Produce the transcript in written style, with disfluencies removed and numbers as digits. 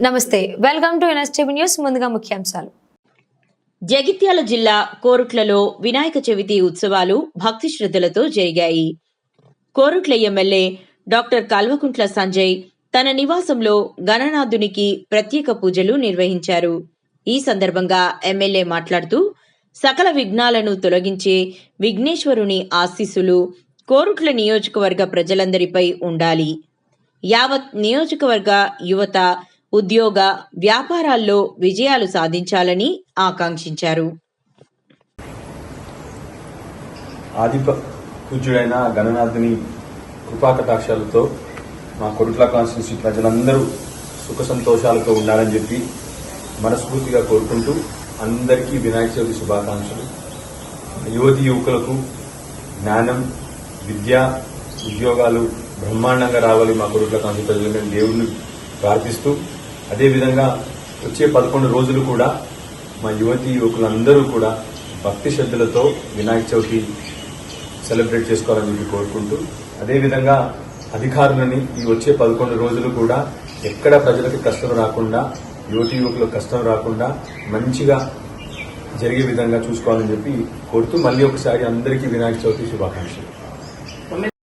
నమస్తే, welcome to NSTV news. ముందుగా ముఖ్యాంశాలు. జగిత్యాల జిల్లా కోరుట్లలో వినాయక చవితి ఉత్సవాలు భక్తి శ్రద్ధలతో జరిగాయి. కోరుట్ల ఎమ్మెల్యే డాక్టర్ కల్వకుంట్ల సంజయ్ తన నివాసంలో గణనాథునికి ప్రత్యేక పూజలు నిర్వహించారు. ఈ సందర్భంగా ఎమ్మెల్యే మాట్లాడుతూ సకల విఘ్నాలను తొలగించే విఘ్నేశ్వరుని ఆశీస్సులు కోరుట్ల నియోజకవర్గ ప్రజలందరిపై ఉండాలి. యావత్ నియోజకవర్గ యువత ఉద్యోగ వ్యాపారాల్లో విజయాలు సాధించాలని ఆకాంక్షించారు. ఆది పూజ్యుడైన గణనాథుని కృపాకటాక్షాలతో మా కొరుట్ల కాన్స్టిట్యూన్సీ ప్రజలందరూ సుఖ సంతోషాలతో ఉండాలని చెప్పి మనస్ఫూర్తిగా కోరుకుంటూ అందరికీ వినాయక చవితి శుభాకాంక్షలు. యువతి యువకులకు జ్ఞానం, విద్య, ఉద్యోగాలు బ్రహ్మాండంగా రావాలి మా కొరుట్ల కాన్స్టిట్యూన్సీ ప్రజలు దేవుడిని ప్రార్థిస్తూ, అదేవిధంగా వచ్చే 11 రోజులు కూడా మా యువతి యువకులందరూ కూడా భక్తి శ్రద్ధలతో వినాయక చవితి సెలబ్రేట్ చేసుకోవాలని చెప్పి కోరుకుంటూ, అదేవిధంగా అధికారులని ఈ వచ్చే 11 రోజులు కూడా ఎక్కడ ప్రజలకు కష్టం రాకుండా, యువతి యువకులకు కష్టం రాకుండా మంచిగా జరిగే విధంగా చూసుకోవాలని చెప్పి కోరుతూ మళ్ళీ ఒకసారి అందరికీ వినాయక చవితి శుభాకాంక్షలు.